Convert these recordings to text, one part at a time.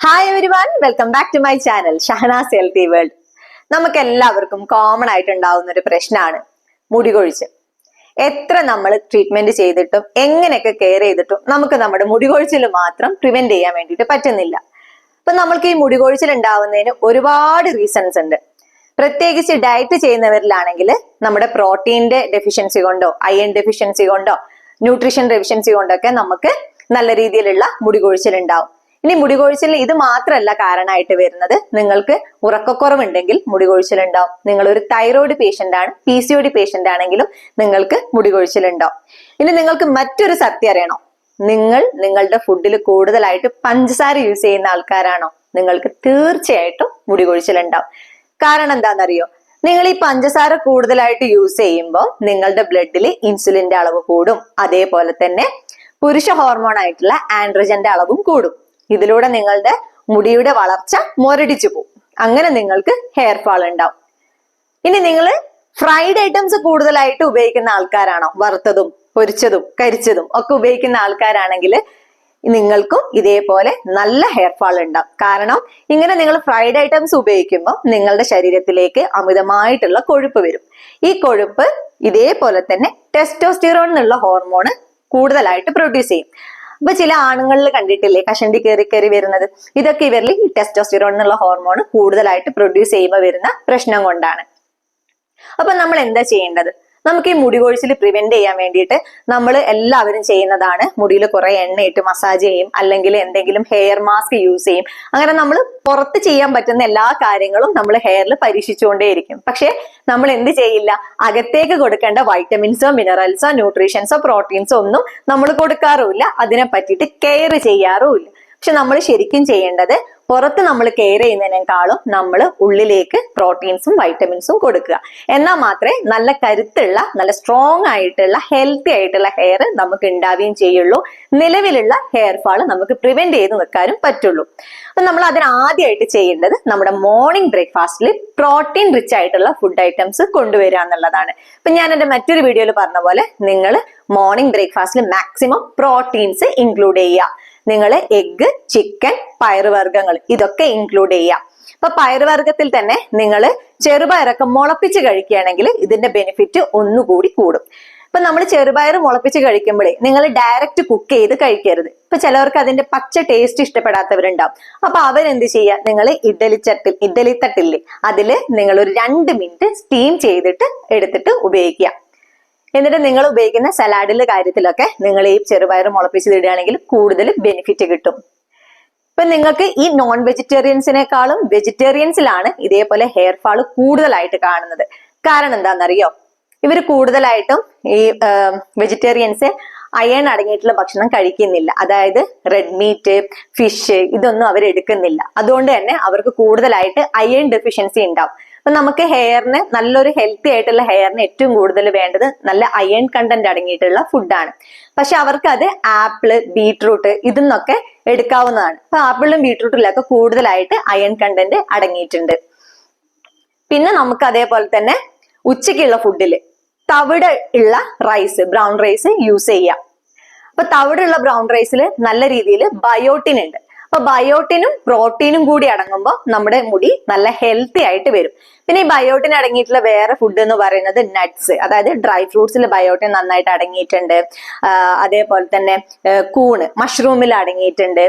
Hi everyone, welcome back to my channel Shahnaz healthy world. നമുക്ക് എല്ലാവർക്കും common ആയിട്ട് ഉണ്ടാവുന്ന ഒരു പ്രശ്നമാണ് മുടി കൊഴിച്ച്. എത്ര നമ്മൾ ട്രീറ്റ്മെന്റ് ചെയ്തിട്ടും എങ്ങനെയൊക്കെ കെയർ ചെയ്തിട്ടും നമുക്ക് നമ്മുടെ മുടി കൊഴിച്ചിൽ മാത്രം പ്രിവെന്റ് ചെയ്യാൻ വേണ്ടിയിട്ട് പറ്റുന്നില്ല. അപ്പൊ നമ്മൾക്ക് ഈ മുടി കൊഴിച്ചിൽ ഉണ്ടാവുന്നതിന് ഒരുപാട് റീസൺസ് ഉണ്ട്. പ്രത്യേകിച്ച് ഡയറ്റ് ചെയ്യുന്നവരിലാണെങ്കിൽ നമ്മുടെ പ്രോട്ടീന്റെ ഡെഫിഷ്യൻസി കൊണ്ടോ അയൺ ഡെഫിഷ്യൻസി കൊണ്ടോ ന്യൂട്രീഷൻ ഡെഫിഷ്യൻസി കൊണ്ടൊക്കെ നമുക്ക് നല്ല രീതിയിലുള്ള മുടി കൊഴിച്ചിൽ ഉണ്ടാവും. ഇനി മുടി കൊഴിച്ചിൽ ഇത് മാത്രമല്ല കാരണമായിട്ട് വരുന്നത്. നിങ്ങൾക്ക് ഉറക്കക്കുറവുണ്ടെങ്കിൽ മുടി കൊഴിച്ചിൽ ഉണ്ടാവും. നിങ്ങൾ ഒരു തൈറോയ്ഡ് പേഷ്യന്റ് ആണ്, PCOD പേഷ്യന്റ് ആണെങ്കിലും നിങ്ങൾക്ക് മുടി കൊഴിച്ചിൽ ഉണ്ടാവും. ഇനി നിങ്ങൾക്ക് മറ്റൊരു സത്യം അറിയണോ? നിങ്ങളുടെ ഫുഡിൽ കൂടുതലായിട്ട് പഞ്ചസാര യൂസ് ചെയ്യുന്ന ആൾക്കാരാണോ, നിങ്ങൾക്ക് തീർച്ചയായിട്ടും മുടി കൊഴിച്ചിൽ ഉണ്ടാവും. കാരണം എന്താണെന്നറിയോ? നിങ്ങൾ ഈ പഞ്ചസാര കൂടുതലായിട്ട് യൂസ് ചെയ്യുമ്പോൾ നിങ്ങളുടെ ബ്ലഡിൽ ഇൻസുലിന്റെ അളവ് കൂടും. അതേപോലെ തന്നെ പുരുഷ ഹോർമോൺ ആയിട്ടുള്ള ആൻഡ്രോജന്റെ അളവും കൂടും. ഇതിലൂടെ നിങ്ങളുടെ മുടിയുടെ വളർച്ച മുരടിച്ചു പോകും. അങ്ങനെ നിങ്ങൾക്ക് ഹെയർ ഫാൾ ഉണ്ടാവും. ഇനി നിങ്ങൾ ഫ്രൈഡ് ഐറ്റംസ് കൂടുതലായിട്ട് ഉപയോഗിക്കുന്ന ആൾക്കാരാണോ, വറുത്തതും പൊരിച്ചതും കരിച്ചതും ഒക്കെ ഉപയോഗിക്കുന്ന ആൾക്കാരാണെങ്കിൽ നിങ്ങൾക്കും ഇതേപോലെ നല്ല ഹെയർ ഫാൾ ഉണ്ടാവും. കാരണം ഇങ്ങനെ നിങ്ങൾ ഫ്രൈഡ് ഐറ്റംസ് ഉപയോഗിക്കുമ്പോൾ നിങ്ങളുടെ ശരീരത്തിലേക്ക് അമിതമായിട്ടുള്ള കൊഴുപ്പ് വരും. ഈ കൊഴുപ്പ് ഇതേപോലെ തന്നെ ടെസ്റ്റോസ്റ്റിറോൺ എന്നുള്ള ഹോർമോണ് കൂടുതലായിട്ട് പ്രൊഡ്യൂസ് ചെയ്യും. അപ്പൊ ചില ആണുങ്ങളിൽ കണ്ടിട്ടില്ലേ കഷണ്ടി കയറി വരുന്നത്? ഇതൊക്കെ ഇവരിൽ ഈ ടെസ്റ്റോസ്റ്റിറോൺ എന്നുള്ള ഹോർമോൺ കൂടുതലായിട്ട് പ്രൊഡ്യൂസ് ചെയ്യുമ്പോൾ വരുന്ന പ്രശ്നം കൊണ്ടാണ്. അപ്പൊ നമ്മൾ എന്താ ചെയ്യേണ്ടത്? നമുക്ക് ഈ മുടി കൊഴിച്ചിൽ പ്രിവെന്റ് ചെയ്യാൻ വേണ്ടിയിട്ട് നമ്മൾ എല്ലാവരും ചെയ്യുന്നതാണ് മുടിയിൽ കുറെ എണ്ണയിട്ട് മസാജ് ചെയ്യും, അല്ലെങ്കിൽ എന്തെങ്കിലും ഹെയർ മാസ്ക് യൂസ് ചെയ്യും. അങ്ങനെ നമ്മൾ പുറത്ത് ചെയ്യാൻ പറ്റുന്ന എല്ലാ കാര്യങ്ങളും നമ്മൾ ഹെയറിൽ പരീക്ഷിച്ചുകൊണ്ടേയിരിക്കും. പക്ഷെ നമ്മൾ എന്ത് ചെയ്യില്ല, അകത്തേക്ക് കൊടുക്കേണ്ട വൈറ്റമിൻസോ മിനറൽസോ ന്യൂട്രീഷൻസോ പ്രോട്ടീൻസോ ഒന്നും നമ്മൾ കൊടുക്കാറുമില്ല, അതിനെ പറ്റിയിട്ട് കെയർ ചെയ്യാറുമില്ല. പക്ഷെ നമ്മൾ ശരിക്കും ചെയ്യേണ്ടത് പുറത്ത് നമ്മൾ കെയർ ചെയ്യുന്നതിനേക്കാളും നമ്മൾ ഉള്ളിലേക്ക് പ്രോട്ടീൻസും വൈറ്റമിൻസും കൊടുക്കുക. എന്നാൽ മാത്രമേ നല്ല കരുത്തുള്ള നല്ല സ്ട്രോങ് ആയിട്ടുള്ള ഹെൽത്തി ആയിട്ടുള്ള ഹെയർ നമുക്ക് ഉണ്ടാവുകയും ചെയ്യുള്ളൂ. നിലവിലുള്ള ഹെയർ ഫാൾ നമുക്ക് പ്രിവെന്റ് ചെയ്ത് വെക്കാനും പറ്റുള്ളൂ. അപ്പൊ നമ്മൾ അതിനാദ്യമായിട്ട് ചെയ്യേണ്ടത് നമ്മുടെ മോർണിംഗ് ബ്രേക്ക്ഫാസ്റ്റിൽ പ്രോട്ടീൻ റിച്ച് ആയിട്ടുള്ള ഫുഡ് ഐറ്റംസ് കൊണ്ടുവരിക എന്നുള്ളതാണ്. ഇപ്പൊ ഞാൻ എന്റെ മറ്റൊരു വീഡിയോയിൽ പറഞ്ഞ പോലെ നിങ്ങൾ മോർണിംഗ് ബ്രേക്ക്ഫാസ്റ്റിൽ മാക്സിമം പ്രോട്ടീൻസ് ഇൻക്ലൂഡ് ചെയ്യുക. നിങ്ങൾ എഗ്ഗ്, ചിക്കൻ, പയറുവർഗ്ഗങ്ങൾ ഇതൊക്കെ ഇൻക്ലൂഡ് ചെയ്യാം. അപ്പൊ പയറുവർഗ്ഗത്തിൽ തന്നെ നിങ്ങൾ ചെറുപയറൊക്കെ മുളപ്പിച്ച് കഴിക്കുകയാണെങ്കിൽ ഇതിന്റെ ബെനിഫിറ്റ് ഒന്നുകൂടി കൂടും. ഇപ്പൊ നമ്മൾ ചെറുപയർ മുളപ്പിച്ച് കഴിക്കുമ്പോഴേ നിങ്ങൾ ഡയറക്റ്റ് കുക്ക് ചെയ്ത് കഴിക്കരുത്. ഇപ്പൊ ചിലവർക്ക് അതിന്റെ പച്ച ടേസ്റ്റ് ഇഷ്ടപ്പെടാത്തവരുണ്ടാവും. അപ്പൊ അവരെന്ത് ചെയ്യുക, നിങ്ങൾ ഇഡ്ഡലിത്തട്ടില്ലേ അതില് നിങ്ങൾ ഒരു 2 മിനിറ്റ് സ്റ്റീം ചെയ്തിട്ട് എടുത്തിട്ട് ഉപയോഗിക്കുക. എന്നിട്ട് നിങ്ങൾ ഉപയോഗിക്കുന്ന സലാഡിലെ കാര്യത്തിലൊക്കെ നിങ്ങൾ ഈ ചെറുപയർ മുളപ്പിച്ച് ഇടുകയാണെങ്കിൽ കൂടുതൽ ബെനിഫിറ്റ് കിട്ടും. ഇപ്പൊ നിങ്ങൾക്ക് ഈ നോൺ വെജിറ്റേറിയൻസിനേക്കാളും വെജിറ്റേറിയൻസിലാണ് ഇതേപോലെ ഹെയർ ഫാൾ കൂടുതലായിട്ട് കാണുന്നത്. കാരണം എന്താണെന്നറിയോ? ഇവർ കൂടുതലായിട്ടും ഈ വെജിറ്റേറിയൻസ് അയൺ അടങ്ങിയിട്ടുള്ള ഭക്ഷണം കഴിക്കുന്നില്ല. അതായത് റെഡ് മീറ്റ്, ഫിഷ് ഇതൊന്നും അവർ എടുക്കുന്നില്ല. അതുകൊണ്ട് തന്നെ അവർക്ക് കൂടുതലായിട്ട് അയൺ ഡെഫിഷ്യൻസി ഉണ്ടാവും. അപ്പൊ നമുക്ക് ഹെയറിന് നല്ലൊരു ഹെൽത്തി ആയിട്ടുള്ള ഹെയറിന് ഏറ്റവും കൂടുതൽ വേണ്ടത് നല്ല അയൺ കണ്ടന്റ് അടങ്ങിയിട്ടുള്ള ഫുഡാണ്. പക്ഷെ അവർക്ക് അത് ആപ്പിള്, ബീട്രൂട്ട് ഇതിന്നൊക്കെ എടുക്കാവുന്നതാണ്. അപ്പൊ ആപ്പിളിലും ബീട്രൂട്ടിലൊക്കെ കൂടുതലായിട്ട് അയൺ കണ്ടന്റ് അടങ്ങിയിട്ടുണ്ട്. പിന്നെ നമുക്ക് അതേപോലെ തന്നെ ഉച്ചയ്ക്കുള്ള ഫുഡില് തവിട് ഉള്ള റൈസ്, ബ്രൗൺ റൈസ് യൂസ് ചെയ്യാം. അപ്പൊ തവിടുള്ള ബ്രൗൺ റൈസിൽ നല്ല രീതിയിൽ ബയോട്ടിൻ ഉണ്ട്. അപ്പൊ ബയോട്ടിനും പ്രോട്ടീനും കൂടി അടങ്ങുമ്പോൾ നമ്മുടെ മുടി നല്ല ഹെൽത്തി ആയിട്ട് വരും. പിന്നെ ഈ ബയോട്ടിൻ അടങ്ങിയിട്ടുള്ള വേറെ ഫുഡ് എന്ന് പറയുന്നത് നട്ട്സ്, അതായത് ഡ്രൈ ഫ്രൂട്ട്സിൽ ബയോട്ടിൻ നന്നായിട്ട് അടങ്ങിയിട്ടുണ്ട്. അതേപോലെ തന്നെ കൂണ്, മഷ്റൂമിൽ അടങ്ങിയിട്ടുണ്ട്,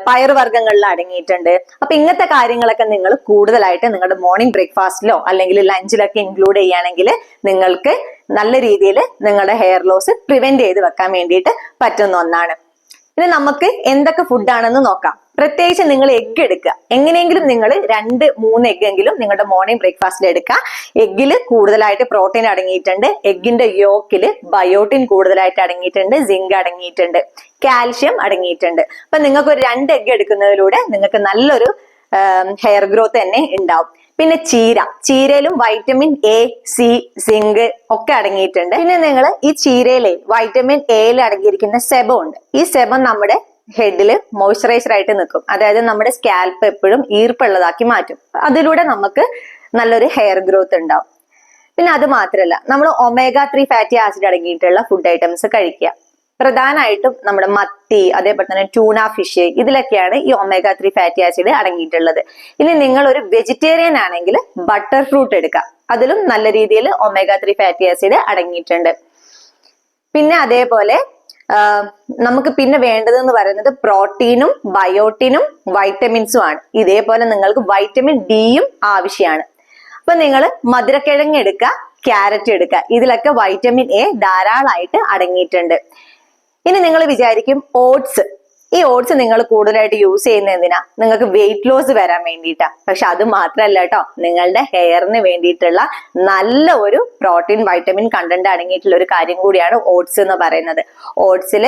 പയറുവർഗ്ഗങ്ങളിൽ അടങ്ങിയിട്ടുണ്ട്. അപ്പൊ ഇങ്ങനത്തെ കാര്യങ്ങളൊക്കെ നിങ്ങൾ കൂടുതലായിട്ട് നിങ്ങളുടെ മോർണിംഗ് ബ്രേക്ക്ഫാസ്റ്റിലോ അല്ലെങ്കിൽ ലഞ്ചിലൊക്കെ ഇൻക്ലൂഡ് ചെയ്യുകയാണെങ്കിൽ നിങ്ങൾക്ക് നല്ല രീതിയിൽ നിങ്ങളുടെ ഹെയർ ലോസ് പ്രിവെന്റ് ചെയ്ത് വെക്കാൻ വേണ്ടിയിട്ട് പറ്റുന്ന ഒന്നാണ്. ഇനി നമുക്ക് എന്തൊക്കെ ഫുഡാണെന്ന് നോക്കാം. പ്രത്യേകിച്ച് നിങ്ങൾ എഗ്ഗ് എടുക്കുക. എങ്ങനെയെങ്കിലും നിങ്ങൾ 2-3 എഗ്ഗെങ്കിലും നിങ്ങളുടെ മോർണിംഗ് ബ്രേക്ക്ഫാസ്റ്റിൽ എടുക്കുക. എഗ്ഗില് കൂടുതലായിട്ട് പ്രോട്ടീൻ അടങ്ങിയിട്ടുണ്ട്. എഗ്ഗിന്റെ യോക്കില് ബയോട്ടിൻ കൂടുതലായിട്ട് അടങ്ങിയിട്ടുണ്ട്, സിങ്ക് അടങ്ങിയിട്ടുണ്ട്, കാൽഷ്യം അടങ്ങിയിട്ടുണ്ട്. അപ്പൊ നിങ്ങൾക്ക് ഒരു 2 എഗ്ഗ് എടുക്കുന്നതിലൂടെ നിങ്ങൾക്ക് നല്ലൊരു ഹെയർ ഗ്രോത്ത് തന്നെ ഉണ്ടാവും. പിന്നെ ചീരയിലും വൈറ്റമിൻ A, C, സിങ്ക് ഒക്കെ അടങ്ങിയിട്ടുണ്ട്. പിന്നെ നിങ്ങൾ ഈ ചീരയിലെ വൈറ്റമിൻ എയിൽ അടങ്ങിയിരിക്കുന്ന സെബം ഉണ്ട്. ഈ സെബം നമ്മുടെ ഹെഡില് മോയ്സ്ചറൈസർ ആയിട്ട് നിൽക്കും. അതായത് നമ്മുടെ സ്കാൽപ്പ് എപ്പോഴും ഈർപ്പുള്ളതാക്കി മാറ്റും. അതിലൂടെ നമുക്ക് നല്ലൊരു ഹെയർ ഗ്രോത്ത് ഉണ്ടാവും. പിന്നെ അത് മാത്രമല്ല, നമ്മൾ omega 3 ഫാറ്റി ആസിഡ് അടങ്ങിയിട്ടുള്ള ഫുഡ് ഐറ്റംസ് കഴിക്കുക. പ്രധാനമായിട്ടും നമ്മുടെ മത്തി, അതേപോലെ തന്നെ ട്യൂണ ഫിഷ്, ഇതിലൊക്കെയാണ് ഈ omega-3 ഫാറ്റി ആസിഡ് അടങ്ങിയിട്ടുള്ളത്. ഇനി നിങ്ങൾ ഒരു വെജിറ്റേറിയൻ ആണെങ്കിൽ ബട്ടർ ഫ്രൂട്ട് എടുക്കുക, അതിലും നല്ല രീതിയിൽ omega-3 ഫാറ്റി ആസിഡ് അടങ്ങിയിട്ടുണ്ട്. പിന്നെ അതേപോലെ നമുക്ക് പിന്നെ വേണ്ടതെന്ന് പറയുന്നത് പ്രോട്ടീനും ബയോട്ടിനും വൈറ്റമിൻസും ആണ്. ഇതേപോലെ നിങ്ങൾക്ക് വൈറ്റമിൻ ഡിയും ആവശ്യമാണ്. അപ്പൊ നിങ്ങൾ മധുരക്കിഴങ്ങ് എടുക്കുക, ക്യാരറ്റ് എടുക്കുക, ഇതിലൊക്കെ വൈറ്റമിൻ എ ധാരാളമായിട്ട് അടങ്ങിയിട്ടുണ്ട്. ഇനി നിങ്ങൾ വിചാരിക്കും ഓട്സ്, ഈ ഓട്സ് നിങ്ങൾ കൂടുതലായിട്ട് യൂസ് ചെയ്യുന്നത് എന്തിനാ? നിങ്ങൾക്ക് വെയിറ്റ് ലോസ് വരാൻ വേണ്ടിയിട്ടാ. പക്ഷെ അത് മാത്രല്ല കേട്ടോ, നിങ്ങളുടെ ഹെയറിന് വേണ്ടിയിട്ടുള്ള നല്ല ഒരു പ്രോട്ടീൻ വൈറ്റമിൻ കണ്ടന്റ് അടങ്ങിയിട്ടുള്ള ഒരു കാര്യം കൂടിയാണ് ഓട്സ് എന്ന് പറയുന്നത്. ഓട്സിൽ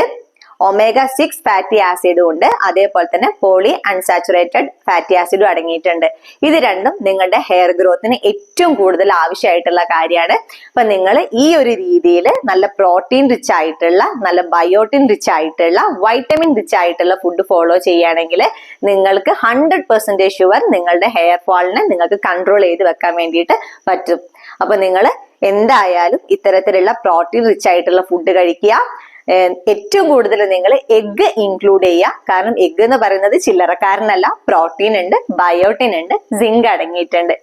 omega-6 ഫാറ്റി ആസിഡും ഉണ്ട്, അതേപോലെ തന്നെ പോളി അൺസാച്ചുറേറ്റഡ് ഫാറ്റി ആസിഡും അടങ്ങിയിട്ടുണ്ട്. ഇത് രണ്ടും നിങ്ങളുടെ ഹെയർ ഗ്രോത്തിന് ഏറ്റവും കൂടുതൽ ആവശ്യമായിട്ടുള്ള കാര്യമാണ്. അപ്പൊ നിങ്ങൾ ഈ ഒരു രീതിയിൽ നല്ല പ്രോട്ടീൻ റിച്ച് ആയിട്ടുള്ള, നല്ല ബയോട്ടിൻ റിച്ച് ആയിട്ടുള്ള, വൈറ്റമിൻ റിച്ച് ആയിട്ടുള്ള ഫുഡ് ഫോളോ ചെയ്യുകയാണെങ്കിൽ നിങ്ങൾക്ക് 100% ഷുവർ നിങ്ങളുടെ ഹെയർ ഫാളിനെ നിങ്ങൾക്ക് കൺട്രോൾ ചെയ്ത് വെക്കാൻ വേണ്ടിയിട്ട് പറ്റും. അപ്പൊ നിങ്ങൾ എന്തായാലും ഇത്തരത്തിലുള്ള പ്രോട്ടീൻ റിച്ച് ആയിട്ടുള്ള ഫുഡ് കഴിക്കുക. ഏറ്റവും കൂടുതൽ നിങ്ങൾ എഗ്ഗ് ഇൻക്ലൂഡ് ചെയ്യുക. കാരണം എഗ്ഗ് എന്ന് പറയുന്നത് ചില്ലറക്കാരനല്ല, പ്രോട്ടീൻ ഉണ്ട്, ബയോട്ടിൻ ഉണ്ട്, സിങ്ക് അടങ്ങിയിട്ടുണ്ട്.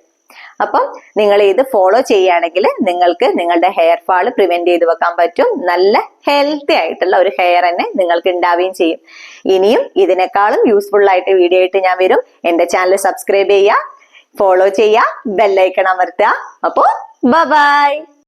അപ്പം നിങ്ങൾ ഇത് ഫോളോ ചെയ്യുകയാണെങ്കിൽ നിങ്ങൾക്ക് നിങ്ങളുടെ ഹെയർ ഫാൾ പ്രിവെന്റ് ചെയ്ത് വെക്കാൻ പറ്റും. നല്ല ഹെൽത്തി ആയിട്ടുള്ള ഒരു ഹെയർ തന്നെ നിങ്ങൾക്ക് ഉണ്ടാവുകയും ചെയ്യും. ഇനിയും ഇതിനേക്കാളും യൂസ്ഫുൾ ആയിട്ട് വീഡിയോ ആയിട്ട് ഞാൻ വരും. എന്റെ ചാനൽ സബ്സ്ക്രൈബ് ചെയ്യുക, ഫോളോ ചെയ്യുക, ബെല്ലൈക്കൺ അമർത്തുക. അപ്പോ ബൈ.